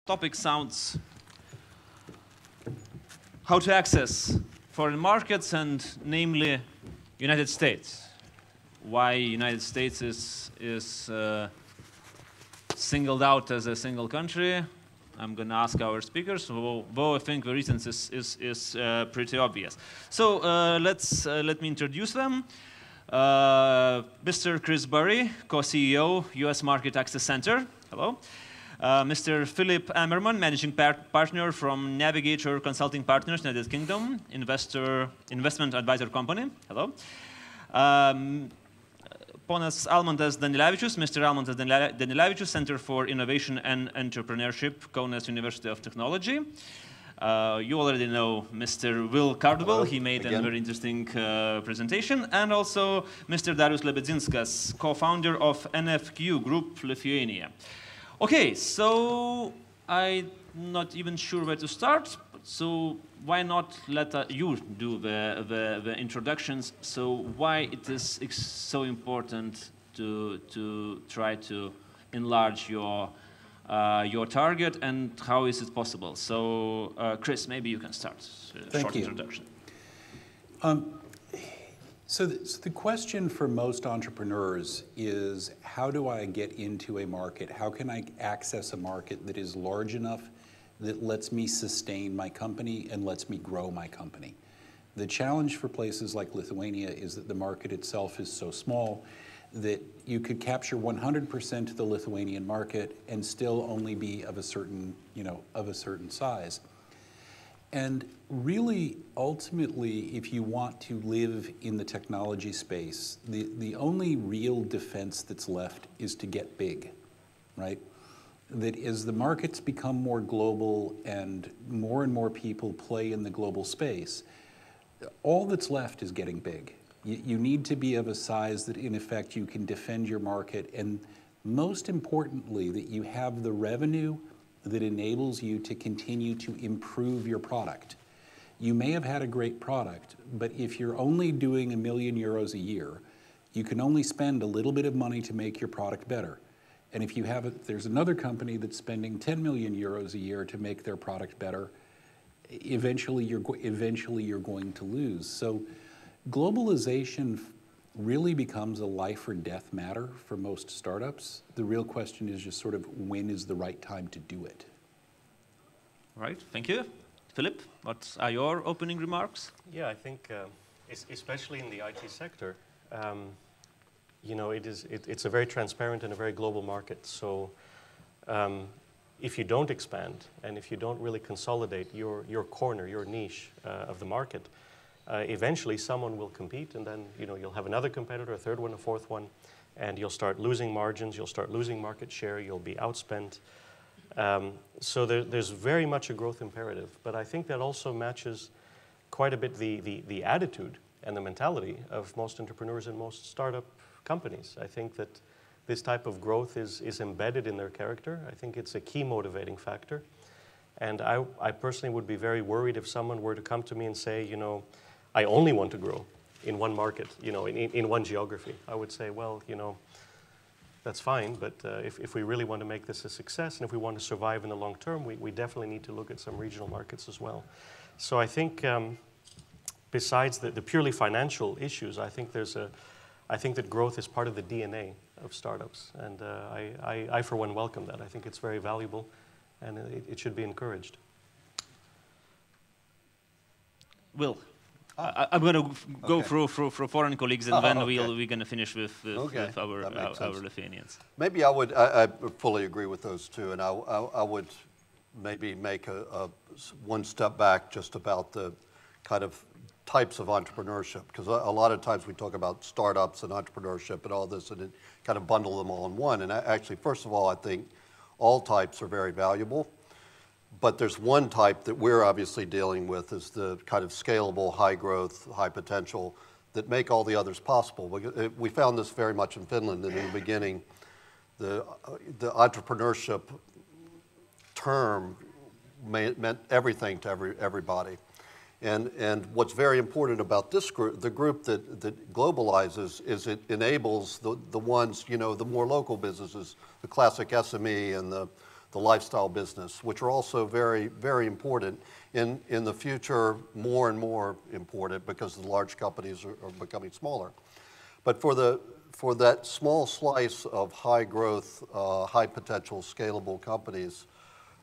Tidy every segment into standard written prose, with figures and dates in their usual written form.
topic sounds how to access foreign markets, and namely United States. Why United States is singled out as a single country, I'm going to ask our speakers, though I think the reasons is pretty obvious. So let me introduce them. Mr. Chris Burry, co-CEO, US Market Access Center. Hello. Mr. Philip Ammerman, managing partner from Navigator Consulting Partners, United Kingdom, investment advisor company. Hello. Ponas Almantas Danilevičius, Mr. Almantas Danilevičius, Center for Innovation and Entrepreneurship, Kaunas University of Technology. You already know Mr. Will Cardwell. He made a very interesting presentation. And also Mr. Darius Lebedzinskas, co-founder of NFQ Group, Lithuania. Okay, so I'm not even sure where to start. So why not let you do the introductions? So why it is so important to try to enlarge your target, and how is it possible? So Chris, maybe you can start. Short introduction. So the question for most entrepreneurs is, how do I get into a market? How can I access a market that is large enough that lets me sustain my company and lets me grow my company? The challenge for places like Lithuania is that the market itself is so small that you could capture 100% of the Lithuanian market and still only be of a certain, of a certain size. And really, ultimately, if you want to live in the technology space, the only real defense that's left is to get big, right? That as the markets become more global and more people play in the global space, all that's left is getting big. You need to be of a size that, in effect, you can defend your market, and most importantly, that you have the revenue that enables you to continue to improve your product. You may have had a great product, but if you're only doing €1 million a year, you can only spend a little bit of money to make your product better. And if you have there's another company that's spending €10 million a year to make their product better, eventually you're going to lose. So globalization really becomes a life or death matter for most startups. The real question is just sort of, when is the right time to do it? Right, thank you. Philip, what are your opening remarks? Yeah, I think, especially in the IT sector, it's a very transparent and a very global market. So if you don't expand and if you don't really consolidate your corner, your niche of the market, eventually someone will compete, and then you'll have another competitor, a third one, a fourth one, and you'll start losing margins, you'll start losing market share, you'll be outspent. So there's very much a growth imperative, but I think that also matches quite a bit the attitude and the mentality of most entrepreneurs and most startup companies. I think that this type of growth is embedded in their character. I think it's a key motivating factor. And I personally would be very worried if someone were to come to me and say, I only want to grow in one market, in one geography. I would say, well, that's fine, but if we really want to make this a success and if we want to survive in the long term, we definitely need to look at some regional markets as well. So I think besides the purely financial issues, I think that growth is part of the DNA of startups, and I for one welcome that. I think it's very valuable, and it should be encouraged. Will, I'm going to go through foreign colleagues, and then we're going to finish with our Lithuanians. Maybe I fully agree with those two, and I would maybe make one step back just about the kind of types of entrepreneurship, because a lot of times we talk about startups and entrepreneurship and all this, and it kind of bundle them all in one. And actually, first of all, I think all types are very valuable. But there's one type that we're obviously dealing with, is the kind of scalable, high growth, high potential that make all the others possible. We found this very much in Finland, and in the beginning, the entrepreneurship term meant everything to everybody. And what's very important about this group, the group that globalizes, is it enables the ones, the more local businesses, the classic SME and the the lifestyle business, which are also very, very important. In the future, more and more important because the large companies are becoming smaller. But for that small slice of high growth, high potential, scalable companies,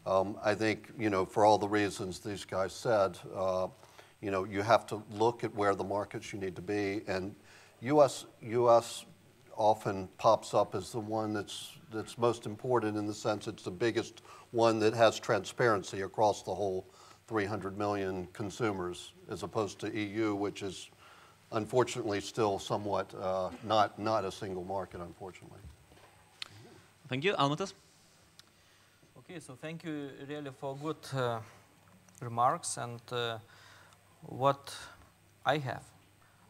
I think, for all the reasons these guys said, you have to look at where the markets you need to be, and U.S. often pops up as the one that's most important in the sense it's the biggest one that has transparency across the whole 300 million consumers, as opposed to EU, which is unfortunately still somewhat not a single market, unfortunately. Thank you. Almantas? Okay, so thank you really for good remarks, and what I have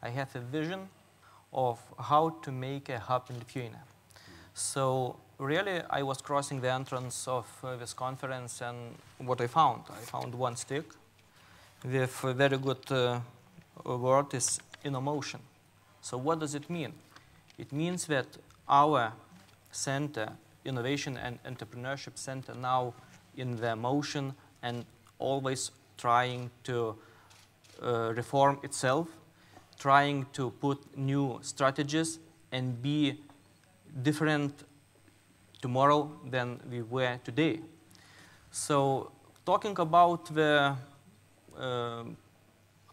a vision of how to make a hub in Lithuania. So really, I was crossing the entrance of this conference, and what I found one stick with a very good word is InnoMotion. So what does it mean? It means that our center, Innovation and Entrepreneurship Center, now in the motion and always trying to reform itself, trying to put new strategies and be different tomorrow than we were today. So talking about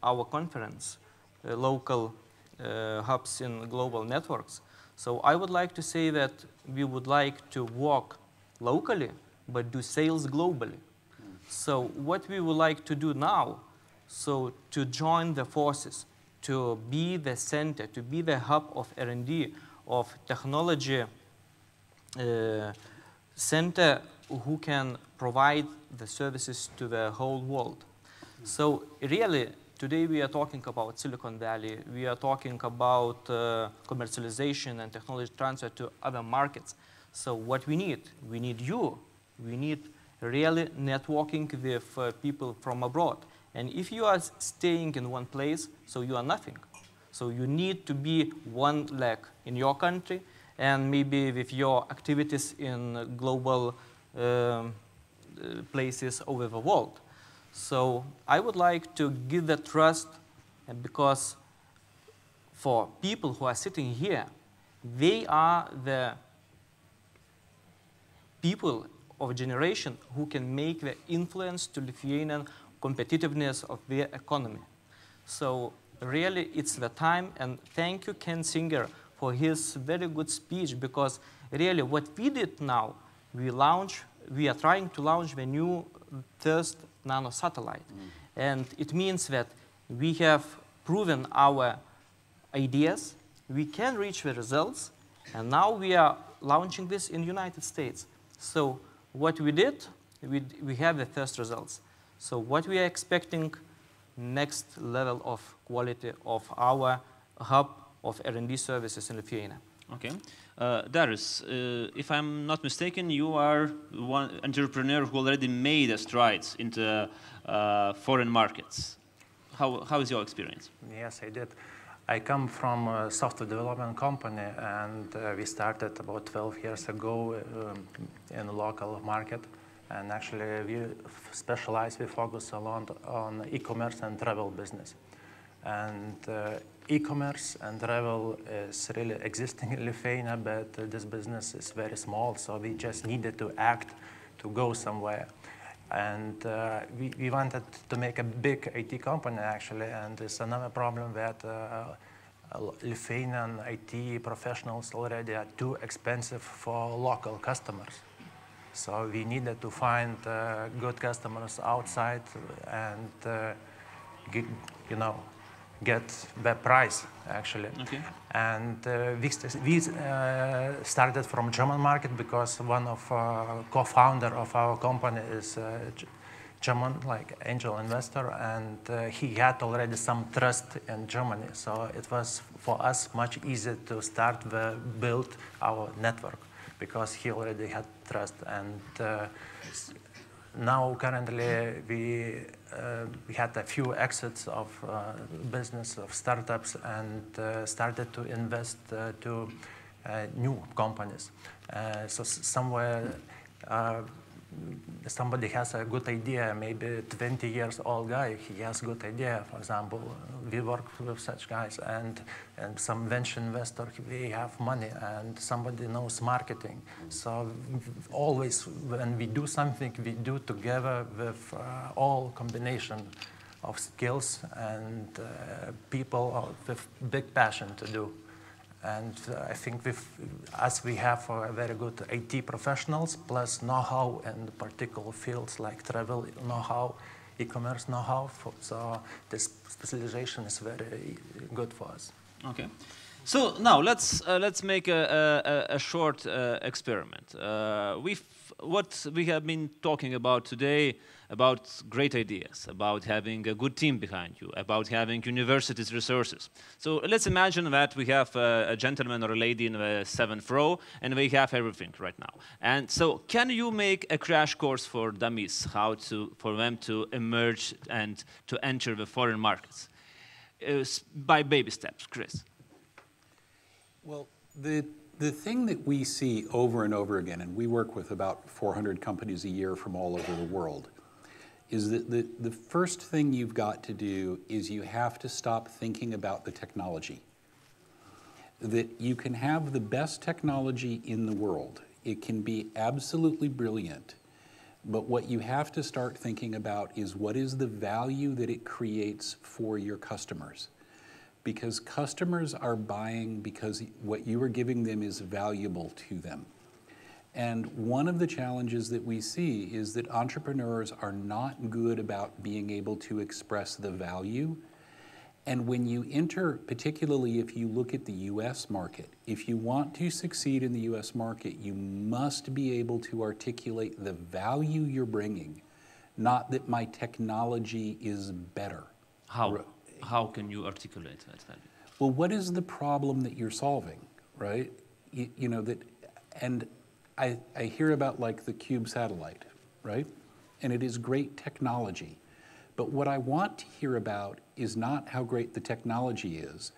our conference, local hubs in global networks, so I would like to say that we would like to work locally, but do sales globally. So what we would like to do now, so to join the forces, to be the center, to be the hub of R&D, of technology center who can provide the services to the whole world. So really, today we are talking about Silicon Valley. We are talking about commercialization and technology transfer to other markets. So what we need you. We need really networking with people from abroad. And if you are staying in one place, so you are nothing. So you need to be one leg in your country, and maybe with your activities in global places over the world. So I would like to give the trust, because for people who are sitting here, they are the people of a generation who can make the influence to Lithuanian competitiveness of their economy. So really, it's the time, and thank you, Ken Singer, for his very good speech, because really what we did now, we are trying to launch the new first nano satellite. And it means that we have proven our ideas, we can reach the results, and now we are launching this in the United States. So what we did, we have the first results. So what we are expecting, next level of quality of our hub of R&D services in Lithuania. Okay. Darius, if I'm not mistaken, you are one entrepreneur who already made strides into foreign markets. How is your experience? Yes, I did. I come from a software development company, and we started about 12 years ago in the local market. And actually, we focus a lot on e-commerce and travel business. And e-commerce and travel is really existing in Lithuania, but this business is very small, so we just needed to act to go somewhere. And we wanted to make a big IT company, actually, and it's another problem that Lithuanian IT professionals already are too expensive for local customers. So we needed to find good customers outside and, get the price, actually. Okay. And we started from German market because one of co-founder of our company is German, like angel investor, and he had already some trust in Germany. So it was for us much easier to start build our network, because he already had trust. And now currently we had a few exits of business, of startups, and started to invest to new companies. So somewhere somebody has a good idea, maybe 20 years old guy, he has a good idea. For example, we work with such guys, and some venture investor, we have money, and somebody knows marketing. So always when we do something, we do together with all combination of skills and people with big passion to do. And I think as we have very good IT professionals, plus know-how in particular fields like travel know-how, e-commerce know-how, so this specialization is very good for us. Okay. So now let's make a short experiment. What we have been talking about today, about great ideas, about having a good team behind you, about having universities' resources. So let's imagine that we have a gentleman or a lady in the 7th row, and we have everything right now. And so can you make a crash course for dummies, for them to emerge and to enter the foreign markets? By baby steps, Chris. Well, the thing that we see over and over again, and we work with about 400 companies a year from all over the world, is that the first thing you've got to do is you have to stop thinking about the technology. That you can have the best technology in the world. It can be absolutely brilliant, but what you have to start thinking about is what is the value that it creates for your customers. Because customers are buying because what you are giving them is valuable to them. And one of the challenges that we see is that entrepreneurs are not good about being able to express the value. And when you enter, particularly if you look at the US market, if you want to succeed in the US market, you must be able to articulate the value you're bringing, not that my technology is better. How can you articulate that value? Well, what is the problem that you're solving, right? You know, that, and I hear about like the Cube satellite, right? And it is great technology. But what I want to hear about is not how great the technology is.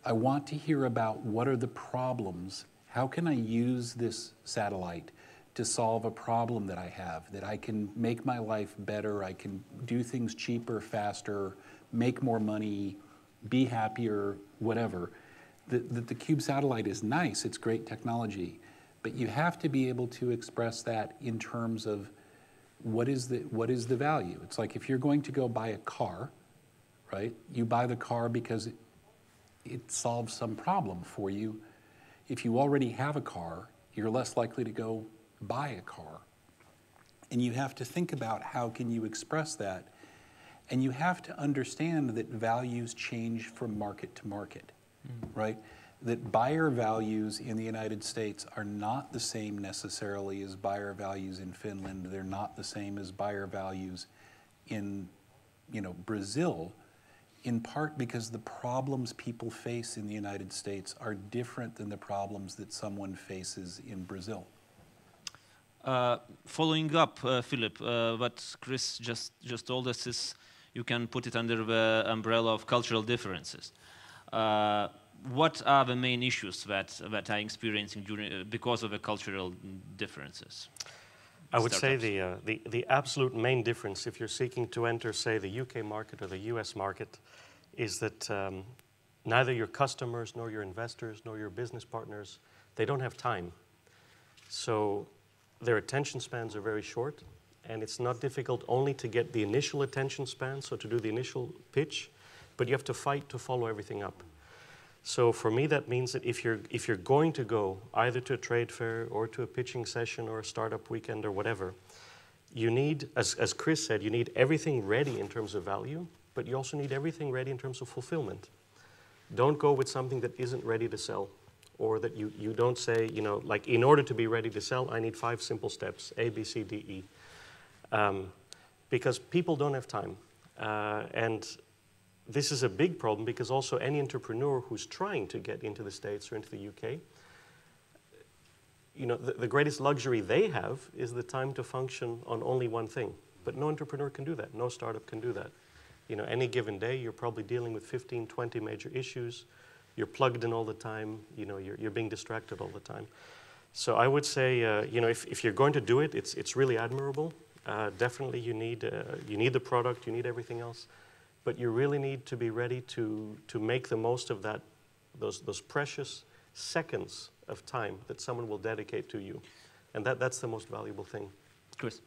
I want to hear about what are the problems. How can I use this satellite to solve a problem that I have, that I can make my life better, I can do things cheaper, faster, make more money, be happier, whatever. The Cube satellite is nice, it's great technology, but you have to be able to express that in terms of what is the value. It's like if you're going to go buy a car, right? You buy the car because it solves some problem for you. If you already have a car, you're less likely to go buy a car. And you have to think about how can you express that. And you have to understand that values change from market to market, right? That buyer values in the United States are not the same necessarily as buyer values in Finland. They're not the same as buyer values in, Brazil, in part because the problems people face in the United States are different than the problems that someone faces in Brazil. Following up, Philip, what Chris just told us is you can put it under the umbrella of cultural differences. What are the main issues that are experiencing because of the cultural differences? I would say the absolute main difference if you're seeking to enter, say, the UK market or the US market is that neither your customers nor your investors nor your business partners, they don't have time. So their attention spans are very short, and it's not difficult only to get the initial attention span, so to do the initial pitch, but you have to fight to follow everything up. So for me, that means that if you're going to go either to a trade fair or to a pitching session or a startup weekend or whatever, you need, as Chris said, you need everything ready in terms of value, but you also need everything ready in terms of fulfillment. Don't go with something that isn't ready to sell, or that you don't say, like, in order to be ready to sell, I need 5 simple steps, A, B, C, D, E. Because people don't have time. And this is a big problem because also any entrepreneur who's trying to get into the States or into the UK, the greatest luxury they have is the time to function on only one thing. But no entrepreneur can do that. No startup can do that. Any given day, you're probably dealing with 15, 20 major issues. You're plugged in all the time. You're being distracted all the time. So I would say, you know, if you're going to do it, it's really admirable. Definitely, you need the product, you need everything else, but you really need to be ready to make the most of that, those precious seconds of time that someone will dedicate to you, and that's the most valuable thing. Chris,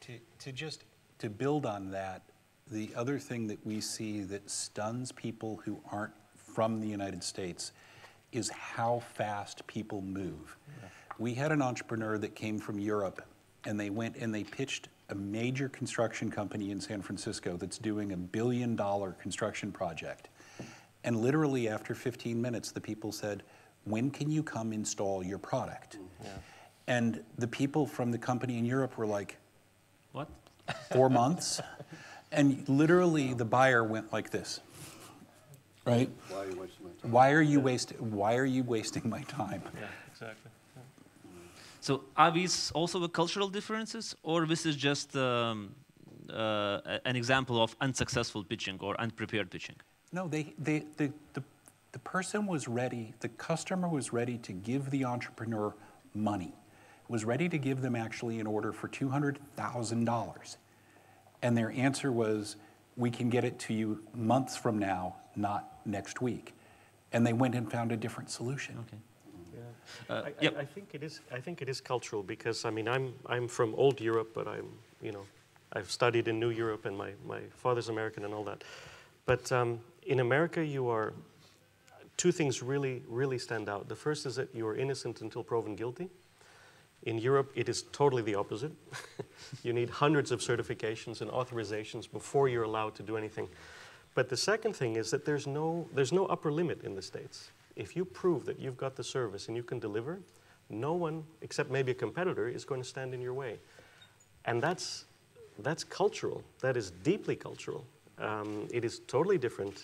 to build on that, the other thing that we see that stuns people who aren't from the United States is how fast people move. Yeah. We had an entrepreneur that came from Europe, and they went and they pitched a major construction company in San Francisco that's doing $1 billion construction project. And literally after 15 minutes, the people said, when can you come install your product? Yeah. And the people from the company in Europe were like, what? 4 months? And literally the buyer went like this, right? Why are you wasting my time? Why are you wasting my time? Yeah, exactly. Yeah. So are these also the cultural differences, or this is just an example of unsuccessful pitching or unprepared pitching? No, the person was ready, the customer was ready to give the entrepreneur money, was ready to give them actually an order for $200,000. And their answer was, we can get it to you months from now, not next week. And they went and found a different solution. Okay. Yeah. I think it is cultural, because I mean I'm from old Europe, but I've studied in New Europe, and my father's American and all that. But in America, two things really stand out. The first is that you are innocent until proven guilty. In Europe, it is totally the opposite. You need hundreds of certifications and authorizations before you're allowed to do anything. But the second thing is that there's no upper limit in the States. If you prove that you've got the service and you can deliver, no one, except maybe a competitor, is going to stand in your way. And that's cultural. That is deeply cultural. It is totally different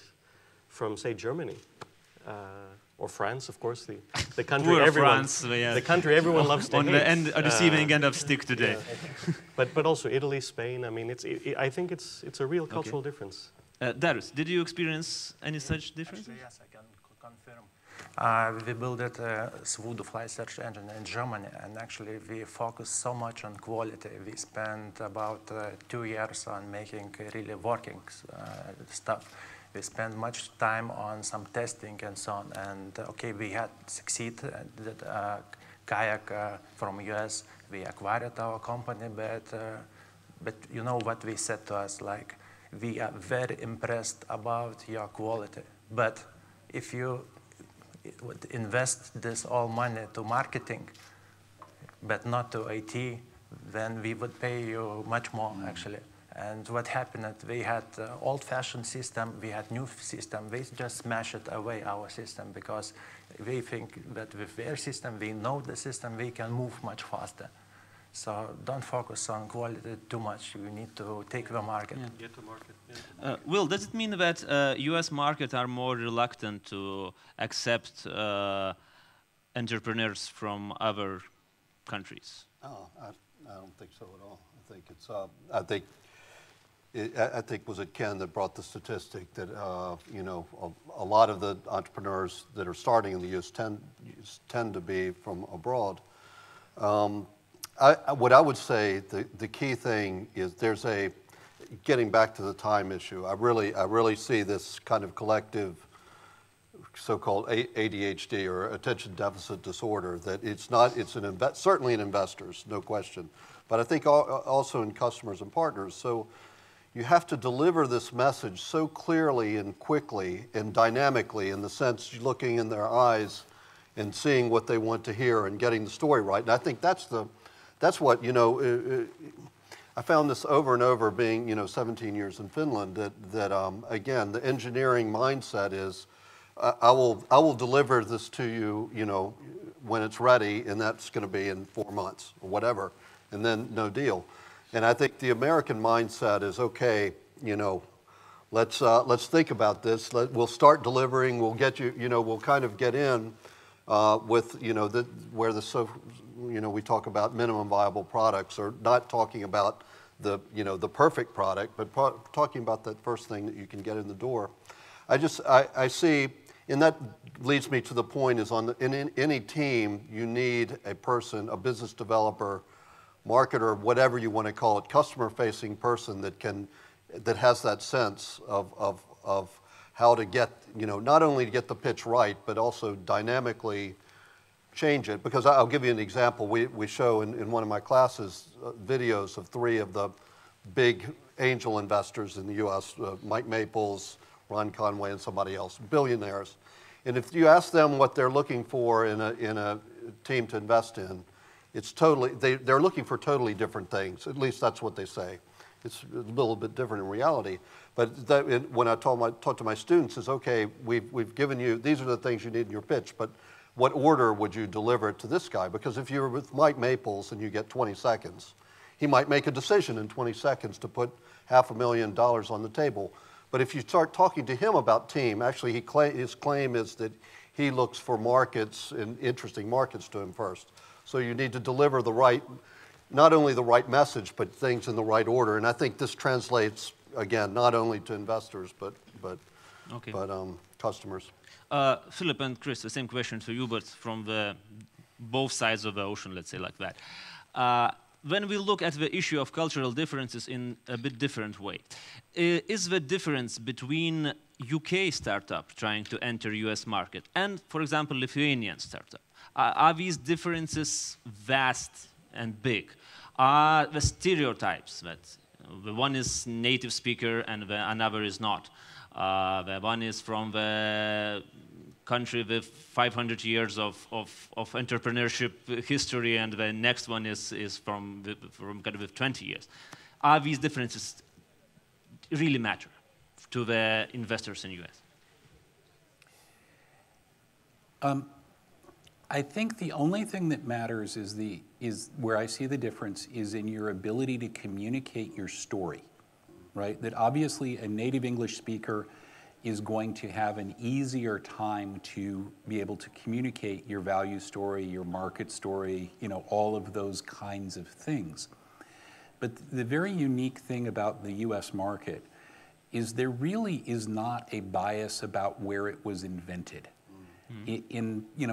from, say, Germany. Or France, of course, the country everyone, the country everyone loves to hate. On the receiving end of stick today. Yeah. But also Italy, Spain. I mean, I think it's a real cultural difference. Darius, did you experience any such differences? Actually, yes, I can confirm. We built a Voodoo fly search engine in Germany, and actually we focused so much on quality. We spent about 2 years on making really working stuff. We spent much time on some testing and so on, and okay, we had succeeded. Kayak from US, we acquired our company, but you know what we said to us, like, we are very impressed about your quality, but if you would invest this all money to marketing, but not to IT, then we would pay you much more, actually. And what happened, we had old-fashioned system, we had new system, we just smashed away our system, because we think that with their system, we know the system, we can move much faster. So don't focus on quality too much, you need to take the market. Yeah. Get to market. Yeah. Will, does it mean that US market are more reluctant to accept entrepreneurs from other countries? Oh, I don't think so at all. I think it's, I think was it Ken that brought the statistic that you know, a lot of the entrepreneurs that are starting in the U.S. tend to be from abroad. What I would say the key thing is there's getting back to the time issue. I really see this kind of collective so-called ADHD or attention deficit disorder, that it's certainly in investors, no question, but I think also in customers and partners. So you have to deliver this message so clearly and quickly and dynamically, in the sense looking in their eyes and seeing what they want to hear and getting the story right. And I think that's what, you know, I found this over and over, being, you know, 17 years in Finland, that again, the engineering mindset is, I will deliver this to you, you know, when it's ready, and that's going to be in 4 months or whatever, and then no deal. And I think the American mindset is, okay, you know, let's think about this. We'll start delivering. We'll get you, you know, we'll kind of get in with, you know, you know, we talk about minimum viable products, or not talking about the, you know, the perfect product, but talking about that first thing that you can get in the door. I see, And that leads me to the point is in any team, you need a person, a business developer, marketer, whatever you want to call it, customer-facing person that has that sense of how to get, not only to get the pitch right, but also dynamically change it. Because I'll give you an example. We show in one of my classes videos of 3 of the big angel investors in the U.S., Mike Maples, Ron Conway, and somebody else, billionaires. And if you ask them what they're looking for in a team to invest in, it's they're looking for totally different things. At least that's what they say. It's a little bit different in reality. But when I talk to my students is, okay, we've given you, these are the things you need in your pitch, but what order would you deliver it to this guy? Because if you're with Mike Maples and you get 20 seconds, he might make a decision in 20 seconds to put $500,000 on the table. But if you start talking to him about team, actually his claim is that he looks for markets and interesting markets to him first. So you need to deliver not only the right message, but things in the right order. And I think this translates, again, not only to investors, but customers. Philip and Chris, the same question to you, but from both sides of the ocean, let's say like that. When we look at the issue of cultural differences in a bit different way, is the difference between UK startup trying to enter US market and, for example, Lithuanian startup, are these differences vast and big? Are the stereotypes that the one is native speaker and another is not? The one is from the country with 500 years of entrepreneurship history, and the next one is from kind of with 20 years. Are these differences really matter to the investors in US? I think the only thing that matters is where I see the difference is in your ability to communicate your story, right? That obviously a native English speaker is going to have an easier time to be able to communicate your value story, your market story, all of those kinds of things. But the very unique thing about the US market is there really is not a bias about where it was invented.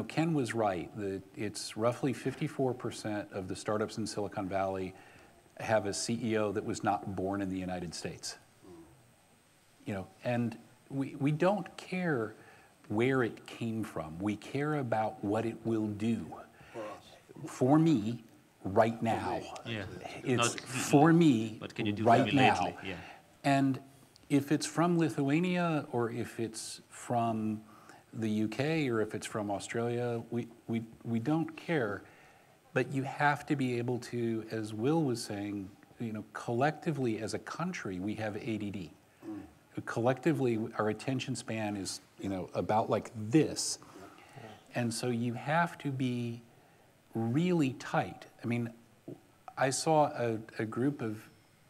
Ken was right. It's roughly 54% of the startups in Silicon Valley have a CEO that was not born in the United States. And we don't care where it came from. We care about what it will do. For me, right now. Yeah. It's for me, what can you do right now. Yeah. And if it's from Lithuania or if it's from the UK or if it's from Australia, we don't care. But you have to be able to, as Will was saying, collectively as a country, we have ADD. Collectively, our attention span is, about like this. And so you have to be really tight. I mean, I saw a group of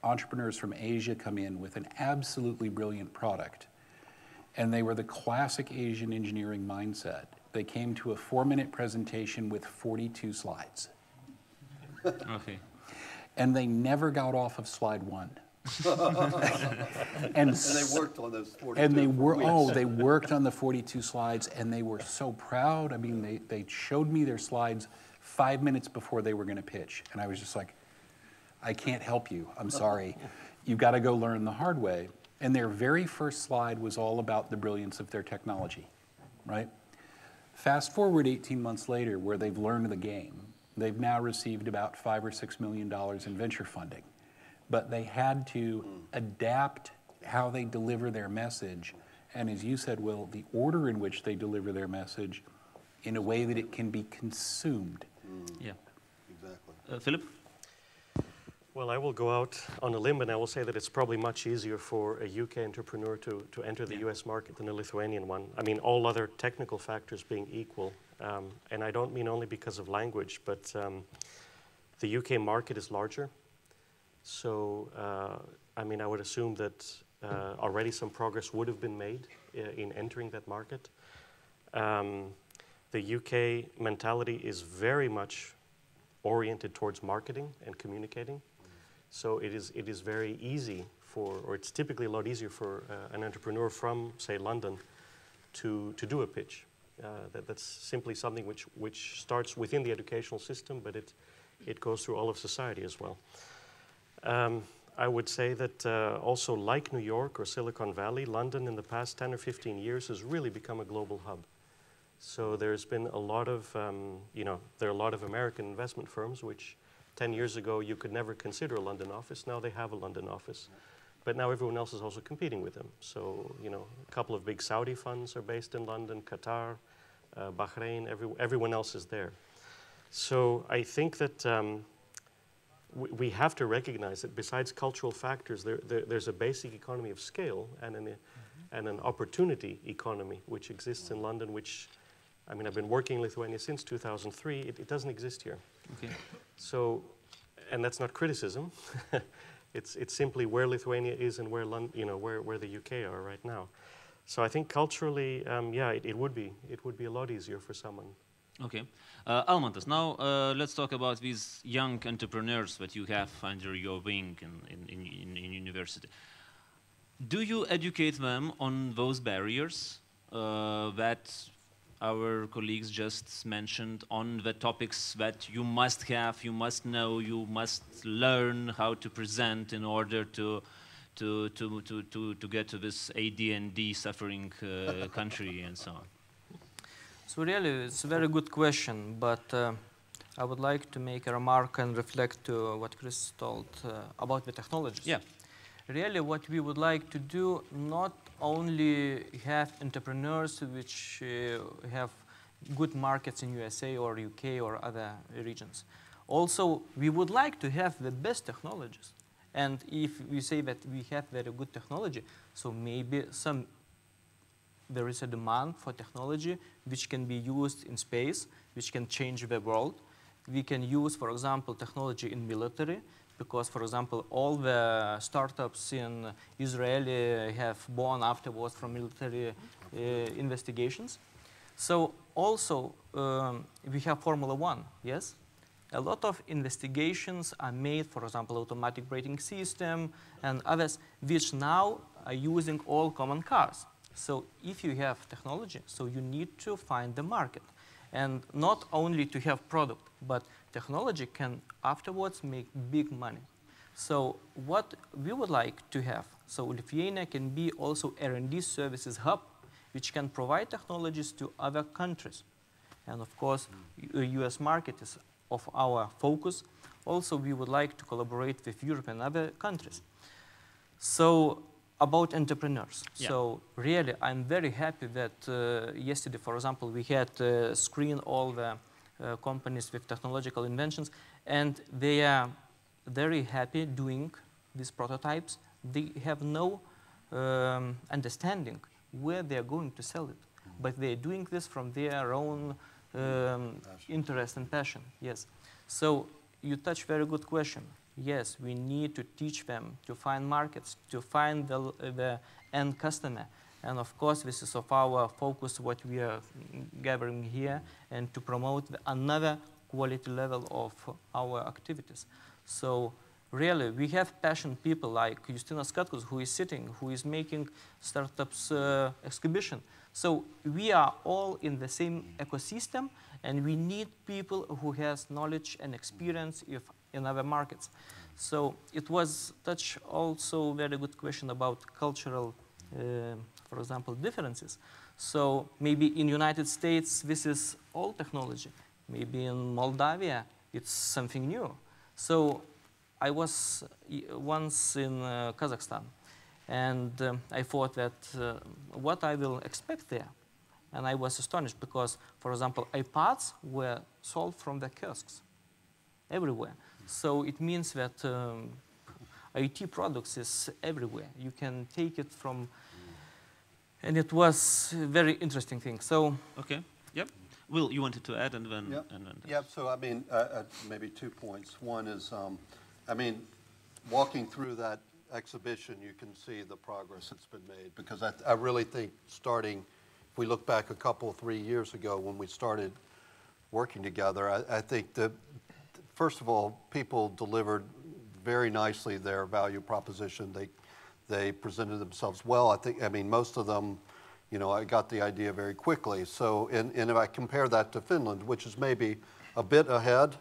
entrepreneurs from Asia come in with an absolutely brilliant product. And they were the classic Asian engineering mindset. They came to a 4-minute presentation with 42 slides. Okay. And they never got off of slide 1. And they worked on those 42. And they worked on the 42 slides, and they were so proud. I mean, they showed me their slides 5 minutes before they were going to pitch. And I was just like, I can't help you. I'm sorry. You've got to go learn the hard way. And their very first slide was all about the brilliance of their technology, right? Fast forward 18 months later, where they've learned the game. They've now received about $5 or $6 million in venture funding. But they had to adapt how they deliver their message. And as you said, Will, the order in which they deliver their message in a way that it can be consumed. Yeah. Exactly. Philip? Well, I will go out on a limb and I will say that it's probably much easier for a UK entrepreneur to enter the US market than a Lithuanian one. I mean, all other technical factors being equal. And I don't mean only because of language, but the UK market is larger. So, I mean, I would assume that already some progress would have been made in entering that market. The UK mentality is very much oriented towards marketing and communicating. So it is very easy or it's typically a lot easier for an entrepreneur from, say, London to do a pitch. That's simply something which starts within the educational system, but it goes through all of society as well. I would say that also like New York or Silicon Valley, London in the past 10 or 15 years has really become a global hub. So there's been a lot of, there are a lot of American investment firms which 10 years ago you could never consider a London office. Now they have a London office. But now everyone else is also competing with them. So, a couple of big Saudi funds are based in London, Qatar, Bahrain, everyone else is there. So I think that we have to recognize that besides cultural factors, there's a basic economy of scale and an opportunity economy which exists in London, which, I've been working in Lithuania since 2003. It doesn't exist here. Okay. So, and that's not criticism. It's simply where Lithuania is and where where the UK are right now. So I think culturally, it would be a lot easier for someone. Okay. Almantas, now let's talk about these young entrepreneurs that you have under your wing in university. Do you educate them on those barriers that our colleagues just mentioned, on the topics that you must have, you must know, you must learn how to present in order to get to this AD&D suffering country and so on? So really, it's a very good question, but I would like to make a remark and reflect to what Chris told about the technologies. Yeah. Really, what we would like to do, not only have entrepreneurs which have good markets in USA or UK or other regions. Also, we would like to have the best technologies. And if we say that we have very good technology, so maybe there is a demand for technology which can be used in space, which can change the world. We can use, for example, technology in military, because, for example, all the startups in Israel have born afterwards from military investigations. So also, we have Formula One, yes? A lot of investigations are made, for example, automatic braking system and others, which now are using all common cars. So if you have technology, so you need to find the market. And not only to have product, but technology can afterwards make big money. So what we would like to have, so Lithuania can be also R&D services hub, which can provide technologies to other countries. And of course, the US market is of our focus. Also, we would like to collaborate with Europe and other countries. So about entrepreneurs. Yeah. So really, I'm very happy that yesterday, for example, we had screened all the companies with technological inventions, and they are very happy doing these prototypes. They have no understanding where they are going to sell it, but they are doing this from their own interest and passion. Yes. So you touch very good question. Yes, we need to teach them to find markets, to find the end customer. And of course, this is of our focus, what we are gathering here, and to promote another quality level of our activities. So really, we have passionate people like Justinas Katkus, who is sitting, who is making startups exhibition. So we are all in the same ecosystem, and we need people who has knowledge and experience in other markets. So it was touch also very good question about cultural, for example, differences. So maybe in United States, this is old technology. Maybe in Moldavia, it's something new. So I was once in Kazakhstan, and I thought that what I will expect there. And I was astonished because, for example, iPads were sold from the kiosks everywhere. So it means that IT products is everywhere. You can take it from, and it was a very interesting thing. So okay, yep. Will, you wanted to add, and then yep. Yep. So I mean, maybe 2 points. One is, I mean, walking through that exhibition, you can see the progress that's been made, because I really think starting, if we look back a couple, 3 years ago when we started working together, I think that, first of all, people delivered very nicely their value proposition. They presented themselves well. I mean, most of them, you know, I got the idea very quickly. So, and if I compare that to Finland, which is maybe a bit ahead,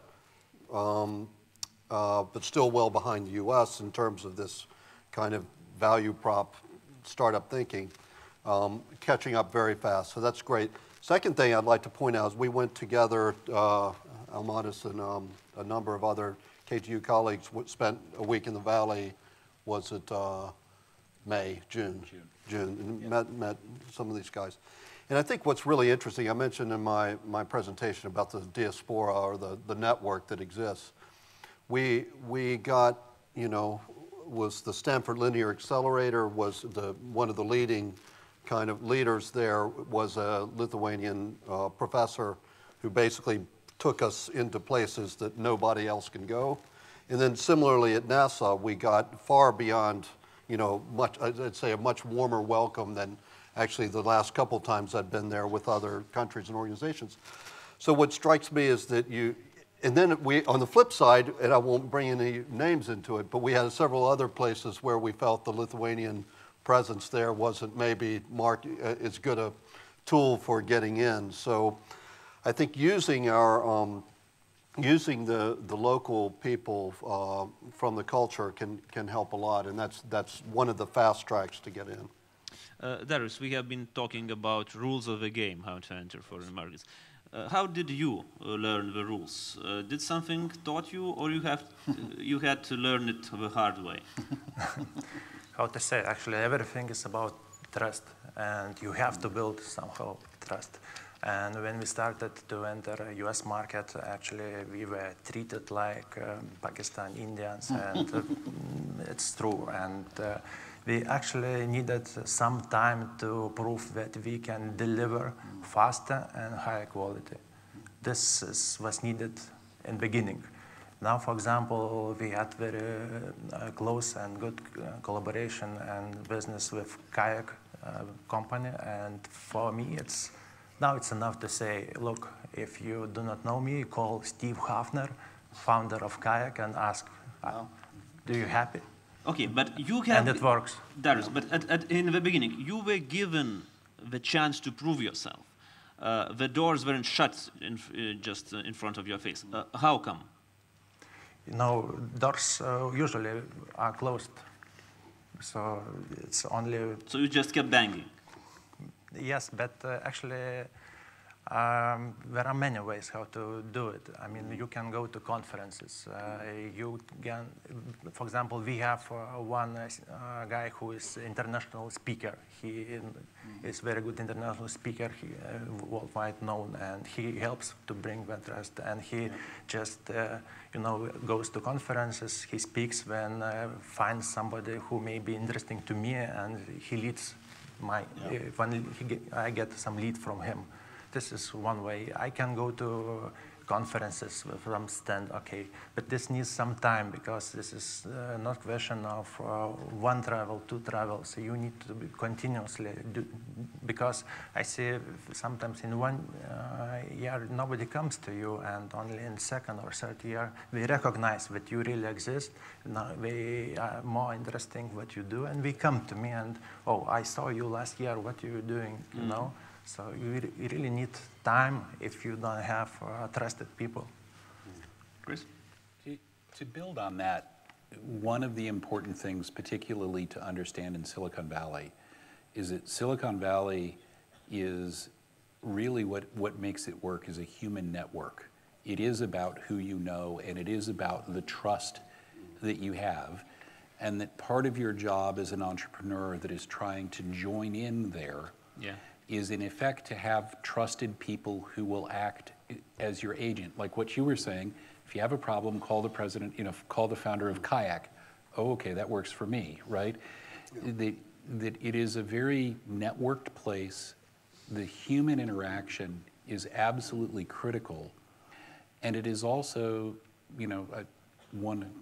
but still well behind the US in terms of this kind of value prop startup thinking, catching up very fast. So that's great. Second thing I'd like to point out is we went together, Almantas and a number of other KTU colleagues spent a week in the Valley, was it June, and met some of these guys. And I think what's really interesting, I mentioned in my presentation about the diaspora or the network that exists. We got, you know, was the Stanford Linear Accelerator, was one of the leading kind of leaders there, was a Lithuanian professor who basically took us into places that nobody else can go. And then similarly at NASA, we got far beyond, you know, I'd say a much warmer welcome than actually the last couple times I'd been there with other countries and organizations. So what strikes me is that and then we, on the flip side, and I won't bring any names into it, but we had several other places where we felt the Lithuanian presence there wasn't maybe as good a tool for getting in. So I think using our, using the local people from the culture can help a lot, and that's one of the fast tracks to get in. Darius, we have been talking about rules of the game, how to enter foreign markets. How did you learn the rules? Did something taught you, or you had to learn it the hard way? How to say? Actually, everything is about trust, and you have to build somehow trust. And when we started to enter a U.S. market, actually we were treated like Pakistan Indians, and it's true. And we actually needed some time to prove that we can deliver faster and higher quality. This was needed in the beginning. Now, for example, we had very close and good collaboration and business with Kayak company, and for me, now it's enough to say, look, if you do not know me, call Steve Hafner, founder of Kayak, and ask, do you happy? Okay, but you have... And it works. Darius, but in the beginning, you were given the chance to prove yourself. The doors weren't shut just in front of your face. How come? You know, doors usually are closed. So it's only... So you just kept banging? Yes, but actually there are many ways how to do it. I mean, you can go to conferences. You can, for example, we have one guy who is international speaker. He is very good international speaker, worldwide known, and he helps to bring the trust. And he just, you know, goes to conferences. He speaks when finds somebody who may be interesting to me, and he leads. I get some lead from him. This is one way. I can go to conferences from stand, okay, but this needs some time because this is not question of one travel, two travels. So you need to continuously do, because I see sometimes in one year nobody comes to you, and only in second or third year we recognize that you really exist. Now they are more interesting what you do, and they come to me and, oh, I saw you last year, what you were doing, you know? So you really need time if you don't have trusted people. Chris? To build on that, one of the important things, particularly to understand in Silicon Valley, is that Silicon Valley is really what makes it work is a human network. It is about who you know, and it is about the trust that you have, and that part of your job as an entrepreneur that is trying to join in there is in effect to have trusted people who will act as your agent. Like what you were saying, if you have a problem, call the president, you know, call the founder of Kayak. Oh, okay, that works for me, right? Yeah. That it is a very networked place. The human interaction is absolutely critical. And it is also, you know,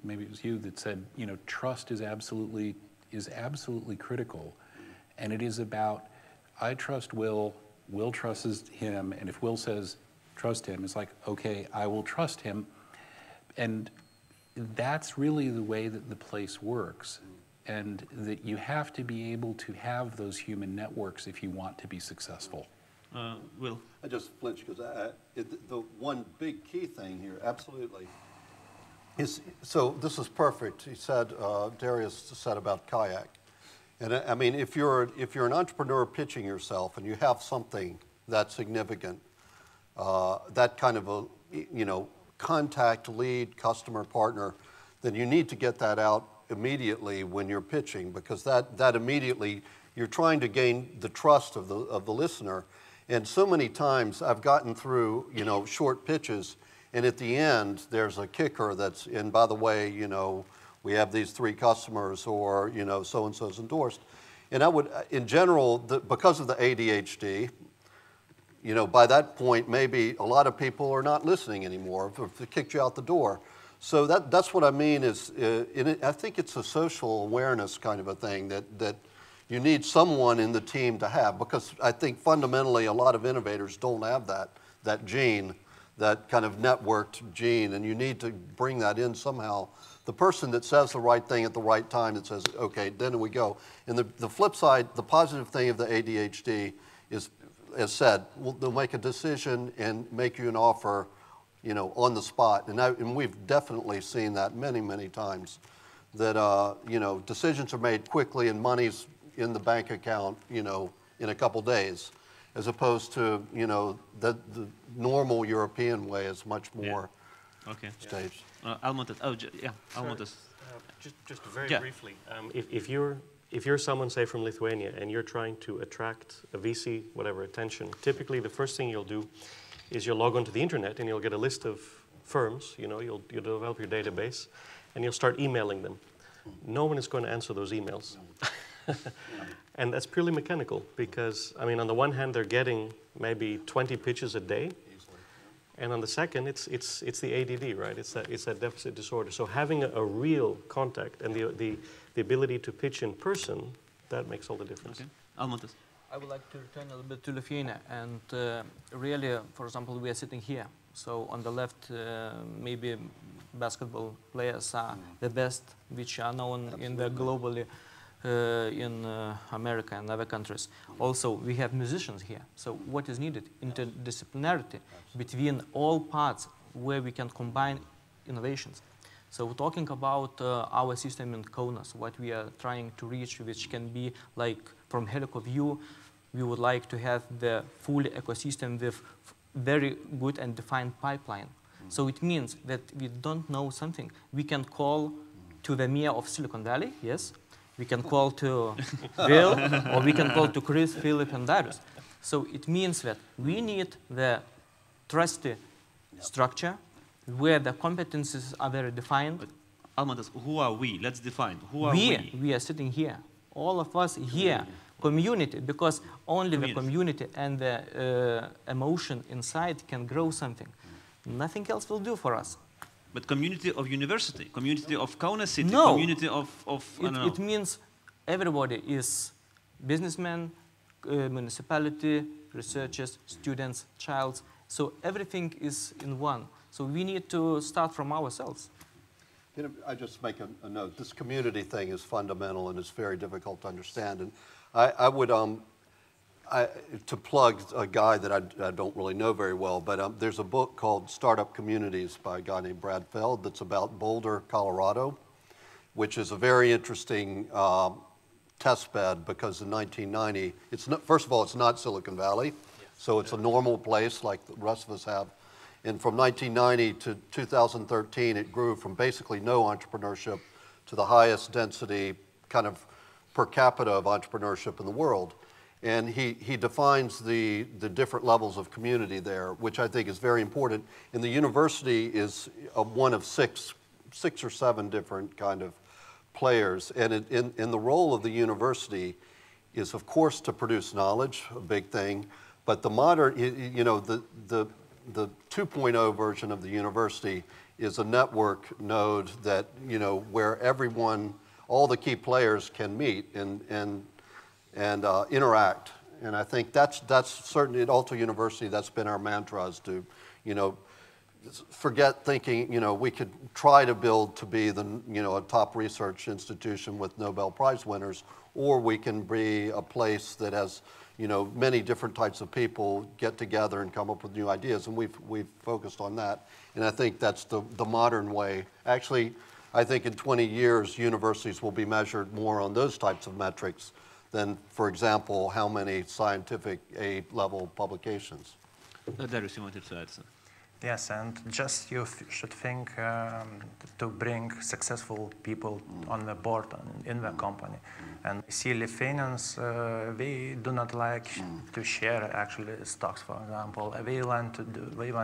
maybe it was you that said, you know, trust is absolutely critical. And it is about, I trust Will trusts him, and if Will says trust him, it's like, okay, I will trust him. And that's really the way that the place works. and that you have to be able to have those human networks if you want to be successful. Will? I just flinched because the one big key thing here, absolutely, is, so this is perfect. He said, Darius said about kayak. And I mean, if you're an entrepreneur pitching yourself and you have something that's significant, that kind of a, you know, contact, lead, customer, partner, then you need to get that out immediately when you're pitching, because that immediately, you're trying to gain the trust of the listener. And so many times I've gotten through, you know, short pitches, and at the end there's a kicker that's, and by the way, you know, we have these 3 customers, or, you know, so-and-so's endorsed. And I would, in general, because of the ADHD, you know, by that point, maybe a lot of people are not listening anymore if they kicked you out the door. So that's what I mean is, I think it's a social awareness kind of a thing that you need someone in the team to have, because I think fundamentally a lot of innovators don't have that gene, that kind of networked gene, and you need to bring that in somehow. The person that says the right thing at the right time, that says, okay, then we go. And the flip side, the positive thing of the ADHD is, as said, they'll make a decision and make you an offer, you know, on the spot. And we've definitely seen that many, many times, that, you know, decisions are made quickly and money's in the bank account, you know, in a couple days, as opposed to, you know, the normal European way is much more staged. Almantas, Almantas. Just very briefly, if you're someone, say, from Lithuania, and you're trying to attract a VC, whatever, attention, typically the first thing you'll do is you'll log onto the internet and you'll get a list of firms, you know, you'll develop your database, and you'll start emailing them. No one is going to answer those emails. And that's purely mechanical, because, I mean, on the one hand, they're getting maybe 20 pitches a day, and on the second, it's the ADD, right? It's that deficit disorder. So having a real contact and the ability to pitch in person, that makes all the difference. Okay. Almantas. I would like to return a little bit to Lithuania, and really, for example, we are sitting here. So on the left, maybe basketball players are the best, which are known in the globally, in America and other countries. Also, we have musicians here. So what is needed? Interdisciplinarity between all parts where we can combine innovations. So talking about our system in Kaunas, what we are trying to reach, which can be like from helico view, we would like to have the full ecosystem with very good and defined pipeline. So it means that we don't know something. We can call to the mayor of Silicon Valley, yes. We can call to Bill, or we can call to Chris, Philip, and Darius. So it means that we need the trusty structure where the competencies are very defined. But Almantas, who are we? Let's define. Who are we? We are sitting here. All of us here. Community, because only the community and the emotion inside can grow something. Nothing else will do for us. But community of university, community of Kaunas city, no. Community of I don't know. It means everybody is businessmen, municipality, researchers, students, childs. So everything is in one. So we need to start from ourselves. You know, I just make a note. This community thing is fundamental and it's very difficult to understand. And I would, to plug a guy that I don't really know very well, but there's a book called Startup Communities by a guy named Brad Feld that's about Boulder, Colorado, which is a very interesting test bed, because in 1990, first of all, it's not Silicon Valley, so it's a normal place like the rest of us have. And from 1990 to 2013, it grew from basically no entrepreneurship to the highest density kind of per capita of entrepreneurship in the world. And he defines the different levels of community there, which I think is very important. And the university is one of six or seven different kind of players. And in the role of the university is, of course, to produce knowledge, a big thing. But the modern, you know, the 2.0 version of the university is a network node that, you know, where everyone, all the key players can meet and interact. And I think that's certainly at Aalto University, that's been our mantra, is to, you know, forget thinking, we could try to build to be the, a top research institution with Nobel Prize winners, or we can be a place that has, many different types of people get together and come up with new ideas, and we've focused on that. And I think that's the modern way. Actually, I think in 20 years, universities will be measured more on those types of metrics than, for example, how many scientific A-level publications. Darius, you wanted to add something? Yes, and just you should think to bring successful people on the board in the company. And I see Lithuanians, we do not like to share actually stocks, for example. We want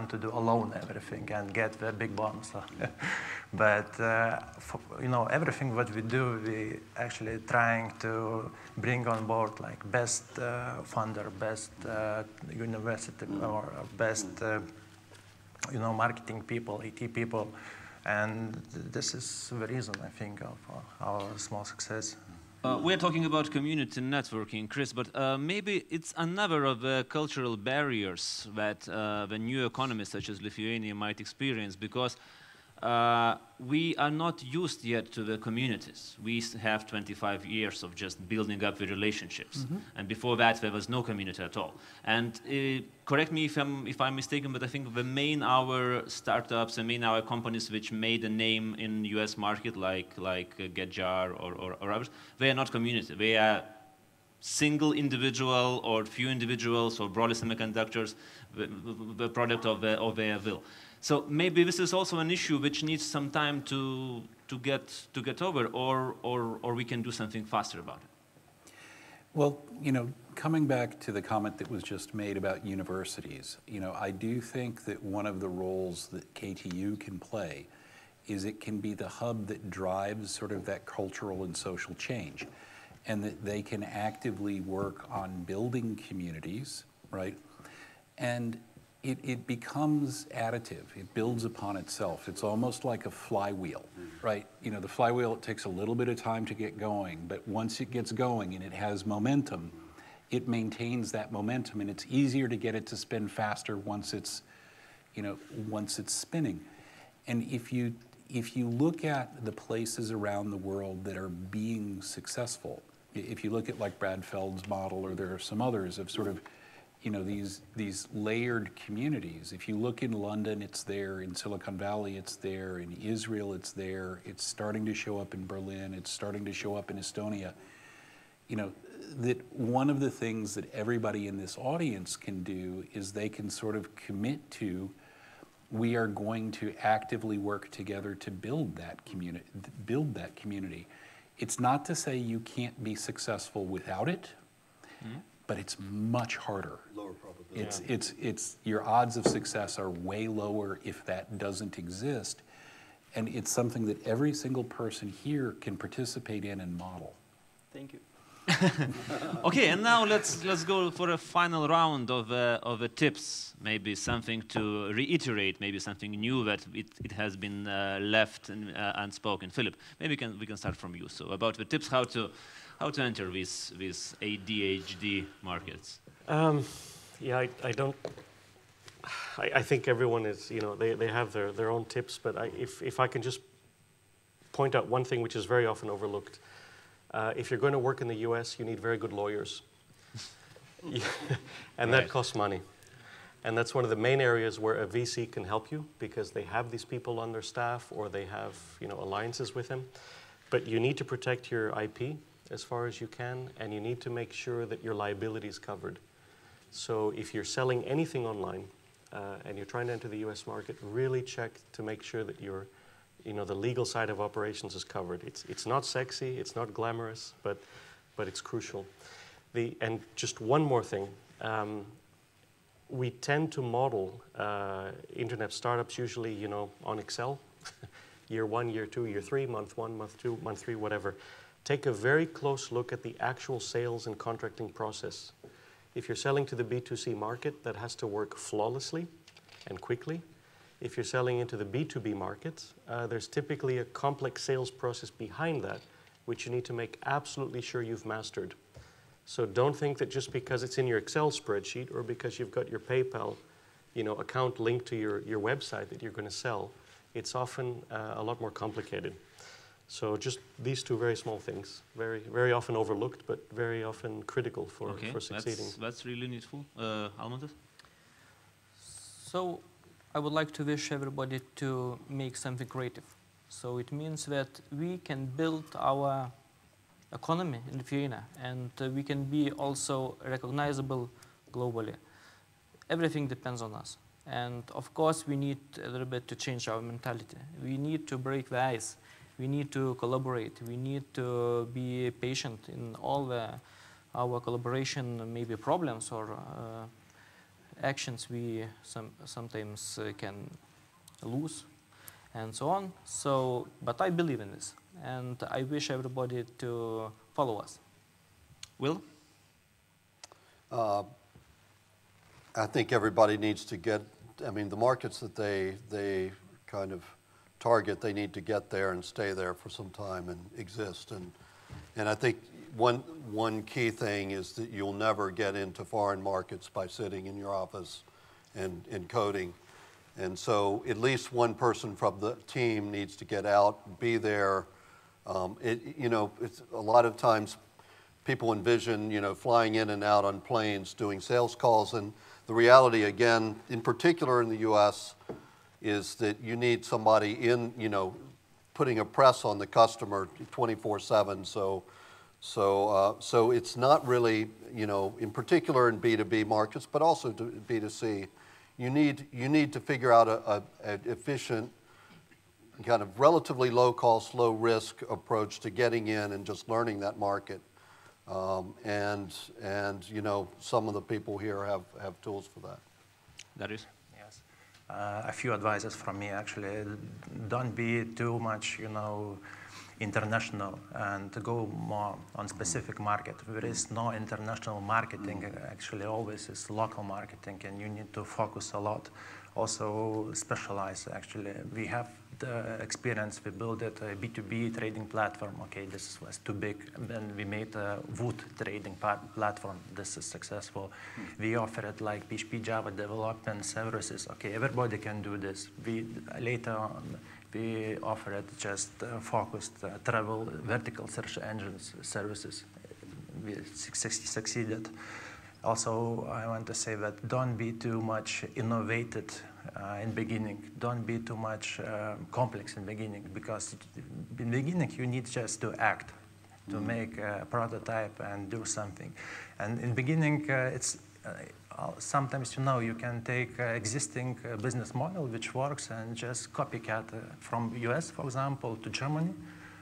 to do alone everything and get the big bonus. But everything what we do, we actually trying to bring on board like best funder, best university or best marketing people, IT people, and this is the reason, I think, of our small success. We're talking about community networking, Chris, but maybe it's another of the cultural barriers that the new economies such as Lithuania might experience, because we are not used yet to the communities. We have 25 years of just building up the relationships, and before that there was no community at all. And correct me if I'm mistaken, but I think our startups, our companies which made a name in US market, like GetJar or others, they are not community. They are single individual or few individuals or broadly semiconductors, the product of their will. So maybe this is also an issue which needs some time to get over, or we can do something faster about it. Well, coming back to the comment that was just made about universities, I do think that one of the roles that KTU can play is it can be the hub that drives sort of that cultural and social change, and that they can actively work on building communities, right? And it becomes additive. It builds upon itself. It's almost like a flywheel, right? The flywheel, it takes a little bit of time to get going, but once it gets going and it has momentum, it maintains that momentum, and it's easier to get it to spin faster once it's spinning. And if you look at the places around the world that are being successful, if you look at like Brad Feld's model, or there are some others of sort of these layered communities. If you look in London, it's there. In Silicon Valley, it's there. In Israel, it's there. It's starting to show up in Berlin. It's starting to show up in Estonia. That one of the things that everybody in this audience can do is they can sort of commit to, we are going to actively work together to build that community. It's not to say you can't be successful without it, but it's much harder. Lower probability. It's your odds of success are way lower if that doesn't exist, and it's something that every single person here can participate in and model. Thank you. Okay, and now let's go for a final round of tips. Maybe something to reiterate, maybe something new that it has been left unspoken. Philip, maybe we can start from you. So about the tips, how to enter these ADHD markets. Yeah, I think everyone is, they have their own tips, but if I can just point out one thing which is very often overlooked. If you're going to work in the US, you need very good lawyers. And that costs money. And that's one of the main areas where a VC can help you, because they have these people on their staff, or they have alliances with them. But you need to protect your IP as far as you can, and you need to make sure that your liability is covered. So if you're selling anything online and you're trying to enter the US market, really check to make sure that the legal side of operations is covered. It's not sexy, it's not glamorous, but it's crucial. And just one more thing. We tend to model internet startups usually, on Excel. Year 1, year 2, year 3, month 1, month 2, month 3, whatever. Take a very close look at the actual sales and contracting process. If you're selling to the B2C market, that has to work flawlessly and quickly. If you're selling into the B2B market, there's typically a complex sales process behind that, which you need to make absolutely sure you've mastered. So don't think that just because it's in your Excel spreadsheet, or because you've got your PayPal account linked to your website that you're going to sell, it's often a lot more complicated. So just these two very small things, very, very often overlooked, but very often critical for succeeding. That's really useful. Almantas? So I would like to wish everybody to make something creative. So it means that we can build our economy in Lithuania, and we can be also recognizable globally. Everything depends on us. And of course, we need a little bit to change our mentality. We need to break the ice. We need to collaborate. We need to be patient in all our collaboration, maybe problems or actions we sometimes can lose, and so on. So, but I believe in this, and I wish everybody to follow us. Will? I think everybody needs to get, I mean, the markets that they kind of target, they need to get there and stay there for some time and exist. And I think one key thing is that you'll never get into foreign markets by sitting in your office and coding. And so at least one person from the team needs to get out, be there. It's a lot of times people envision, flying in and out on planes, doing sales calls, and the reality, again, in particular in the U.S., is that you need somebody in, putting a press on the customer 24/7. So it's not really, in particular in B2B markets, but also to B2C, you need to figure out an efficient, kind of relatively low cost, low risk approach to getting in and just learning that market. And some of the people here have tools for that. Darius? Yes. A few advices from me, actually. Don't be too much, international, and go more on specific market. There is no international marketing, actually always is local marketing, and you need to focus a lot. Also specialize, actually. We have the experience, we built a B2B trading platform. Okay, this was too big. And then we made a wood trading platform. This is successful. We offered like PHP, Java development services. Okay, everybody can do this. Later on, we offered just focused travel vertical search engines services. We succeeded. Also, I want to say that don't be too much innovated in beginning. Don't be too much complex in beginning, because in beginning you need just to act, to make a prototype and do something. And in beginning, it's sometimes you can take existing business model which works and just copycat from US, for example, to Germany.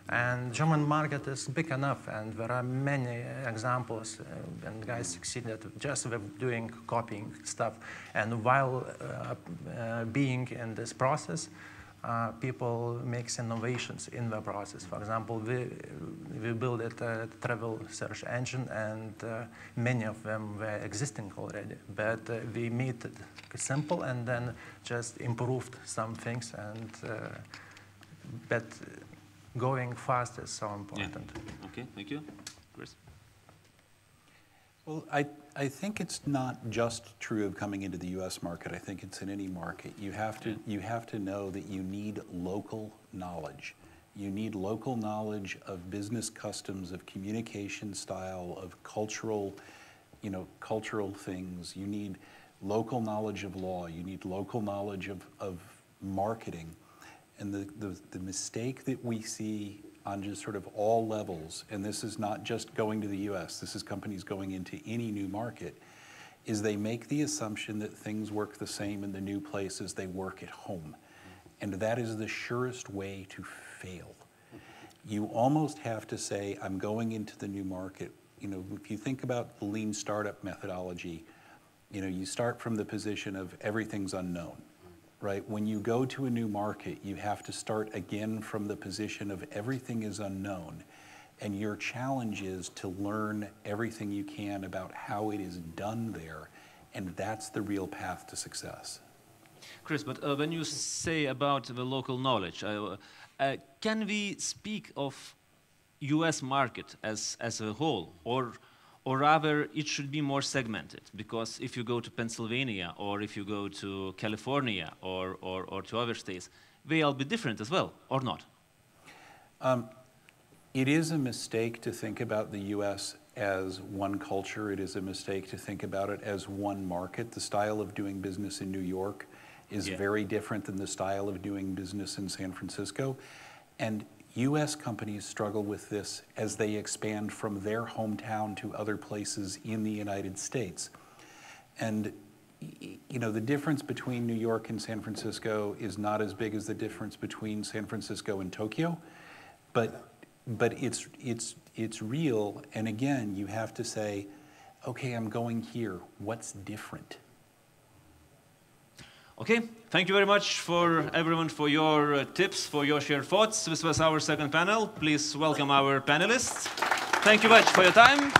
And German market is big enough, and there are many examples, and guys succeeded just with doing copying stuff. And while being in this process, people make innovations in the process. For example, we built a travel search engine, and many of them were existing already. But we made it simple and then just improved some things. But going fast is so important. Yeah. Okay, thank you. Chris? Well, I think it's not just true of coming into the U.S. market. I think it's in any market. You have to know that you need local knowledge. You need local knowledge of business customs, of communication style, of cultural things. You need local knowledge of law. You need local knowledge of marketing. And the mistake that we see on just sort of all levels, and this is not just going to the US, this is companies going into any new market, is they make the assumption that things work the same in the new place as they work at home. And that is the surest way to fail. You almost have to say, I'm going into the new market. If you think about the lean startup methodology, you start from the position of everything's unknown. Right? When you go to a new market, you have to start again from the position of everything is unknown. And your challenge is to learn everything you can about how it is done there. And that's the real path to success. Chris, but when you say about the local knowledge, can we speak of US market as a whole? or rather it should be more segmented? Because if you go to Pennsylvania, or if you go to California, or to other states, they'll be different as well, or not? It is a mistake to think about the US as one culture. It is a mistake to think about it as one market. The style of doing business in New York is very different than the style of doing business in San Francisco. And US companies struggle with this as they expand from their hometown to other places in the United States. And you know, the difference between New York and San Francisco is not as big as the difference between San Francisco and Tokyo, but it's real. And again, you have to say, okay, I'm going here. What's different? Okay, thank you very much for everyone for your tips, for your shared thoughts. This was our second panel. Please welcome our panelists. Thank you much for your time.